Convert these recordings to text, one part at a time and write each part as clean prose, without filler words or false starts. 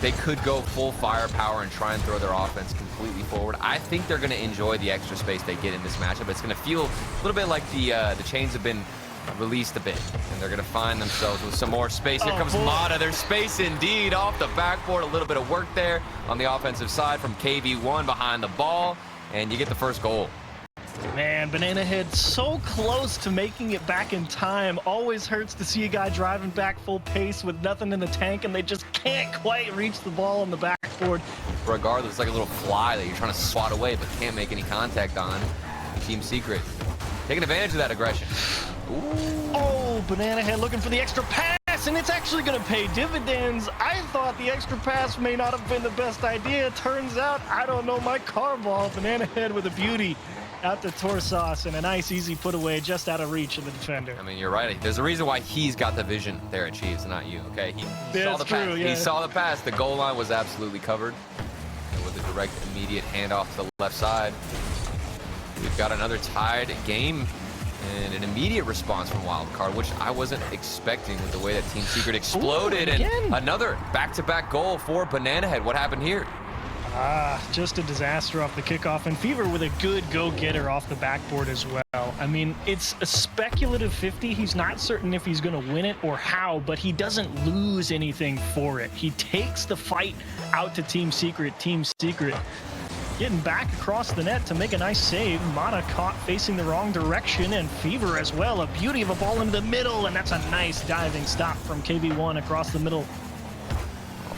they could go full firepower and try and throw their offense completely forward. I think they're going to enjoy the extra space they get in this matchup. It's going to feel a little bit like the chains have been released a bit, and they're going to find themselves with some more space. Here comes Mata. There's space indeed off the backboard. A little bit of work there on the offensive side from KV1 behind the ball, and you get the first goal. Man, Banana Head so close to making it back in time. Always hurts to see a guy driving back full pace with nothing in the tank, and they just can't quite reach the ball on the backboard. Regardless, it's like a little fly that you're trying to swat away but can't make any contact on. Team Secret taking advantage of that aggression. Ooh. Oh, Banana Head looking for the extra pass, and it's actually going to pay dividends. I thought the extra pass may not have been the best idea. Turns out, I don't know, my car ball. Banana Head with a beauty out to Torsas, and a nice easy put away just out of reach of the defender. I mean, you're right. There's a reason why he's got the vision there at Chiefs, not you, okay? He saw the pass. Yeah. He saw the pass. The goal line was absolutely covered. And with a direct, immediate handoff to the left side, we've got another tied game and an immediate response from Wildcard, which I wasn't expecting with the way that Team Secret exploded. Ooh, and another back-to-back goal for Banana Head. What happened here? Just a disaster off the kickoff, and Fever with a good go-getter off the backboard as well. I mean, it's a speculative 50. He's not certain if he's going to win it or how, but he doesn't lose anything for it. He takes the fight out to Team Secret. Team Secret getting back across the net to make a nice save. Mata caught facing the wrong direction, and Fever as well. A beauty of a ball into the middle, and that's a nice diving stop from KV1 across the middle.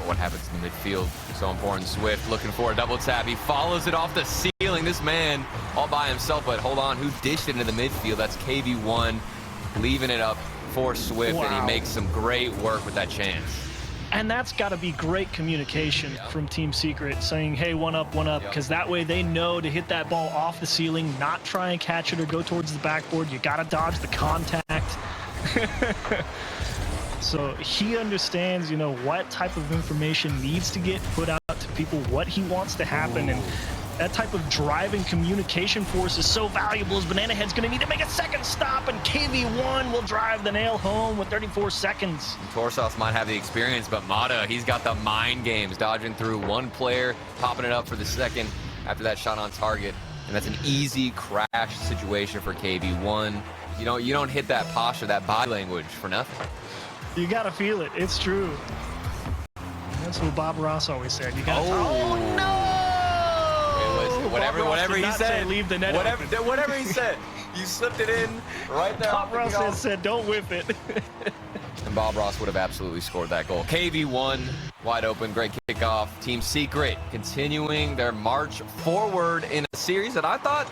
What happens in the midfield? So important. Swift looking for a double tap. He follows it off the ceiling. This man all by himself, but hold on, who dished it into the midfield? That's KV1 leaving it up for Swift, and he makes some great work with that chance. And that's got to be great communication from Team Secret, saying, hey, one up, because that way they know to hit that ball off the ceiling, not try and catch it or go towards the backboard. You got to dodge the contact. So he understands, you know, what type of information needs to get put out to people, what he wants to happen, and that type of driving communication force is so valuable as Banana Head's going to need to make a second stop, and KV1 will drive the nail home with 34 seconds. Torsas might have the experience, but Mata, he's got the mind games, dodging through one player, popping it up for the second after that shot on target, and that's an easy crash situation for KV1. You don't hit that posture, that body language for nothing. You gotta feel it. It's true. That's what Bob Ross always said. You gotta. Oh no! Whatever he said. Leave the net. Whatever he said. You slipped it in right there. Bob Ross said, "Don't whip it." And Bob Ross would have absolutely scored that goal. KV1 wide open, great kickoff. Team Secret continuing their march forward in a series that I thought.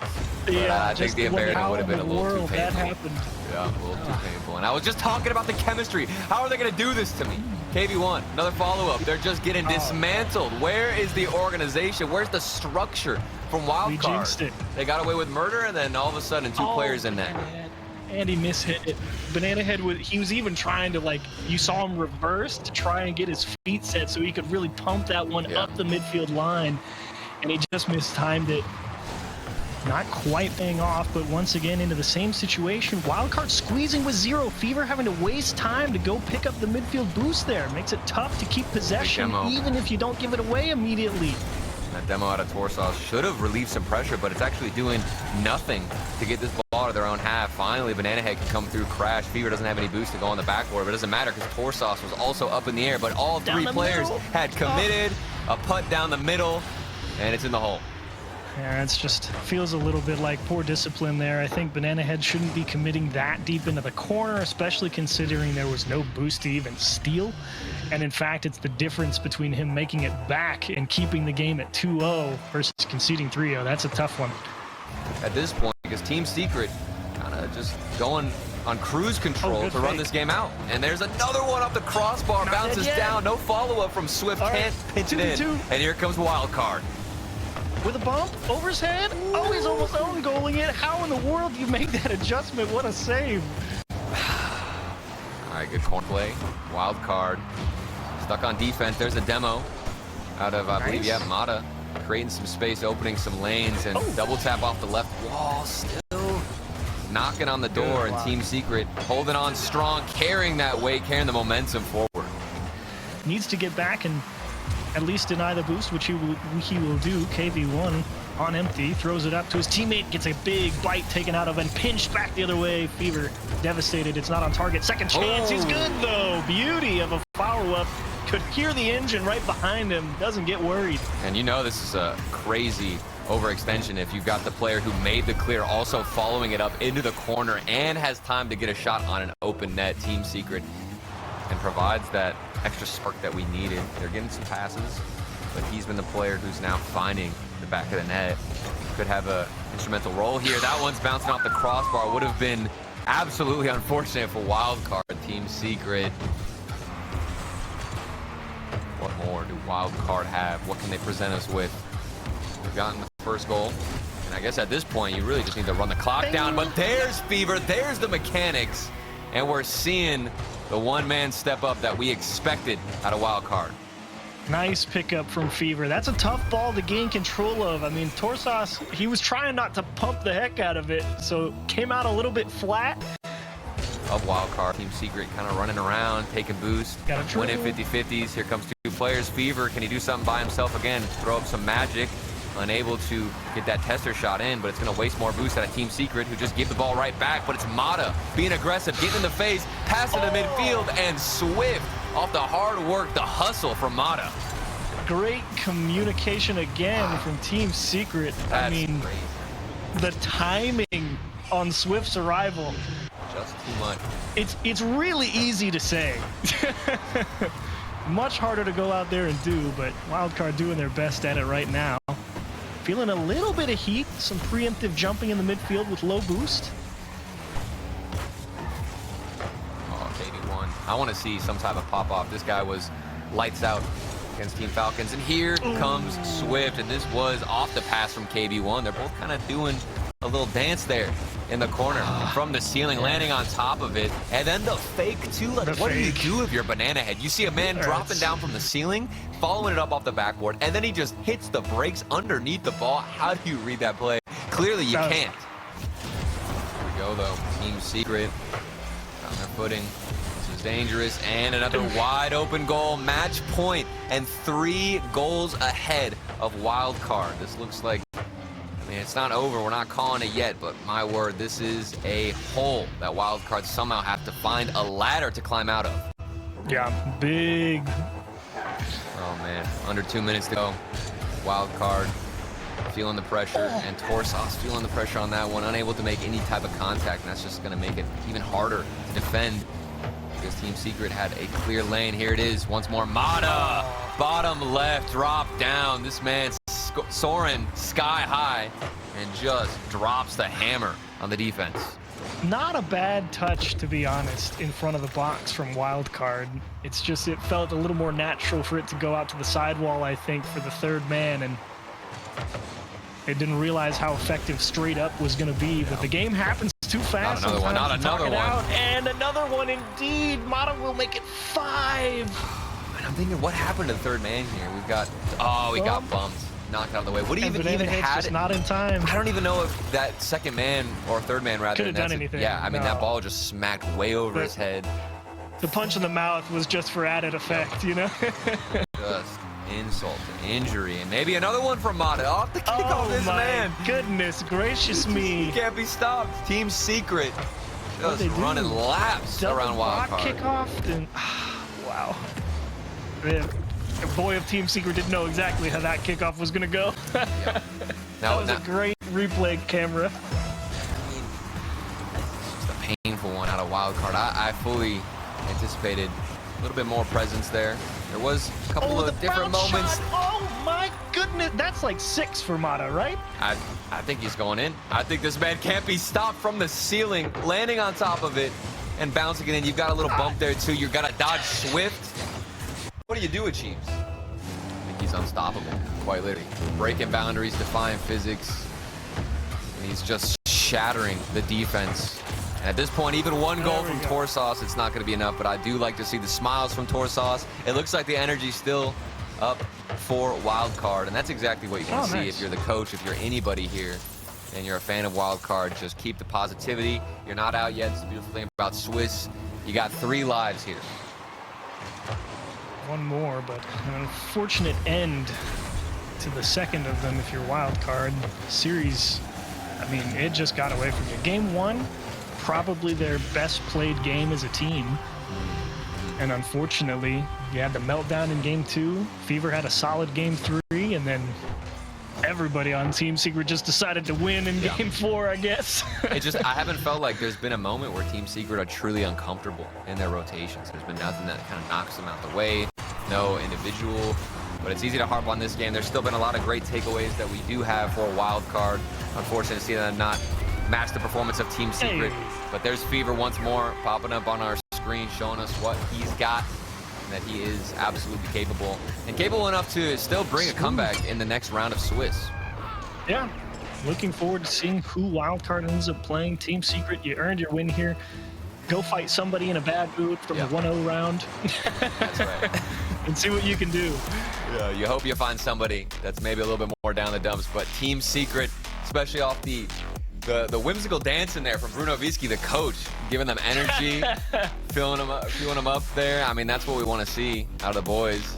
Yeah, I think the embarrassment would have been a little too painful. That happened. Yeah, a little too painful. And I was just talking about the chemistry. How are they going to do this to me? KV1, another follow-up. They're just getting dismantled. Where is the organization? Where's the structure from Wildcard? They got away with murder, and then all of a sudden, two players in net. And he mishit it. Banana Head, he was even trying to, like, you saw him reverse to try and get his feet set so he could really pump that one up the midfield line. And he just mistimed it. Not quite paying off, but once again into the same situation. Wildcard squeezing with zero. Fever having to waste time to go pick up the midfield boost there. Makes it tough to keep possession, even if you don't give it away immediately. That demo out of Torsas should have relieved some pressure, but it's actually doing nothing to get this ball to their own half. Finally, Banana Head can come through, crash. Fever doesn't have any boost to go on the backboard, but it doesn't matter because Torsas was also up in the air, but all three players had committed a putt down the middle, and it's in the hole. Yeah, it's just feels a little bit like poor discipline there. I think Banana Head shouldn't be committing that deep into the corner, especially considering there was no boost to even steal. And in fact, it's the difference between him making it back and keeping the game at 2-0 versus conceding 3-0. That's a tough one. At this point, because Team Secret kind of just going on cruise control to run this game out. And there's another one off the crossbar, bounces down, no follow-up from Swift, can't pinch it in. And here comes Wildcard. With a bump over his head. Oh, he's almost own goaling it. How in the world do you make that adjustment? What a save. All right, good corner play. Wildcard stuck on defense. There's a demo out of, I believe, Mata, creating some space, opening some lanes, and double tap off the left wall. Still knocking on the door, and Team Secret holding on strong, carrying that weight, carrying the momentum forward. Needs to get back and at least deny the boost, which he will do. KV1 on empty, throws it up to his teammate, gets a big bite taken out of and pinched back the other way. Fever devastated. It's not on target. Second chance. He's good though. Beauty of a follow-up. Could hear the engine right behind him. Doesn't get worried. And you know this is a crazy overextension if you've got the player who made the clear also following it up into the corner and has time to get a shot on an open net. Team Secret, and provides that extra spark that we needed. They're getting some passes, but he's been the player who's now finding the back of the net. Could have a instrumental role here. That one's bouncing off the crossbar. Would have been absolutely unfortunate for Wildcard. Team Secret. What more do Wildcard have? What can they present us with? We've gotten the first goal. And I guess at this point, you really just need to run the clock down. But there's Fever. There's the mechanics. And we're seeing the one-man step up that we expected out of Wildcard. Nice pickup from Fever. That's a tough ball to gain control of. I mean, Torsos, he was trying not to pump the heck out of it, so came out a little bit flat. Of Wildcard. Team Secret kind of running around, taking boost, winning 50-50s. Here comes two players. Fever, can he do something by himself again? Throw up some magic. Unable to get that tester shot in, but it's going to waste more boost out of Team Secret, who just gave the ball right back. But it's Mata being aggressive, getting in the face, passing to midfield, and Swift off the hard work, the hustle from Mata. Great communication again from Team Secret. That's I mean, crazy. The timing on Swift's arrival. Just too much. It's really easy to say. Much harder to go out there and do, but Wildcard doing their best at it right now. Feeling a little bit of heat, some preemptive jumping in the midfield with low boost. Oh, KV1. I want to see some type of pop-off. This guy was lights out against Team Falcons. And here comes Swift, and this was off the pass from KV1. They're both kind of doing a little dance there in the corner from the ceiling, landing on top of it. And then the fake, too. Like, what do you do with your banana head? You see a man dropping down from the ceiling, following it up off the backboard, and then he just hits the brakes underneath the ball. How do you read that play? Clearly, you can't. Here we go, though. Team Secret on their footing. This is dangerous. And another wide open goal. Match point, and 3 goals ahead of Wildcard. This looks like, I mean, it's not over. We're not calling it yet, but my word, this is a hole that Wildcard somehow have to find a ladder to climb out of. Yeah, big. Oh, man. Under 2 minutes to go. Wildcard feeling the pressure, and Torsos feeling the pressure on that one. Unable to make any type of contact, and that's just going to make it even harder to defend because Team Secret had a clear lane. Here it is. Once more, Mata. Bottom left, drop down. This man's soaring sky high and just drops the hammer on the defense. Not a bad touch, to be honest, in front of the box from Wildcard. It's just, it felt a little more natural for it to go out to the sidewall, I think, for the third man, and they didn't realize how effective straight up was going to be, but the game happens too fast. Not another one, not another one. And another one indeed. Mata will make it 5. And I'm thinking, what happened to the third man here? We've got, we got bumped. Knocked out of the way. What do you even had it? Not in time. I don't even know if that second man or third man rather could have done anything. Yeah, I mean that ball just smacked way over his head. The punch in the mouth was just for added effect, you know. Just insult to injury, and maybe another one from Mata off the kickoff. This man. Goodness gracious me! He can't be stopped. Team Secret just running laps around Wildcard. Kickoff and wow. The boy of Team Secret didn't know exactly how that kickoff was going to go. That was a great replay camera. I mean, just a painful one out of Wildcard. I fully anticipated a little bit more presence there. There was a couple of different moments. Shot. Oh my goodness, that's like 6 for Mata, right? I think he's going in. I think this man can't be stopped from the ceiling, landing on top of it and bouncing it in. You've got a little bump there too. You've got to dodge Swift. What do you do with Chiefs? I think he's unstoppable, quite literally. Breaking boundaries, defying physics. And he's just shattering the defense. And at this point, even one goal from Torsos, it's not going to be enough, but I do like to see the smiles from Torsos. It looks like the energy's still up for Wildcard, and that's exactly what you want to see if you're the coach, if you're anybody here, and you're a fan of Wildcard. Just keep the positivity. You're not out yet. It's the beautiful thing about Swiss. You got 3 lives here. one more, but an unfortunate end to the second of them if you're Wildcard. Series, I mean, it just got away from you. Game 1, probably their best played game as a team. And unfortunately, you had the meltdown in Game 2. Fever had a solid Game 3, and then everybody on Team Secret just decided to win in Game 4, I guess. I haven't felt like there's been a moment where Team Secret are truly uncomfortable in their rotations. There's been nothing that kind of knocks them out the way, no individual. But it's easy to harp on this game. There's still been a lot of great takeaways that we do have for a wild card. Unfortunate to see them not match the performance of Team Secret. But there's Fever once more popping up on our screen, showing us what he's got, and that he is absolutely capable. And capable enough to still bring a comeback in the next round of Swiss. Yeah. Looking forward to seeing who Wildcard ends up playing. Team Secret, you earned your win here. Go fight somebody in a bad mood from the 1-0 round. That's right. And see what you can do. Yeah, you hope you find somebody that's maybe a little bit more down the dumps, but Team Secret, especially off the whimsical dance in there from Bruno Visky, the coach, giving them energy, fueling them up there. I mean, that's what we want to see out of the boys.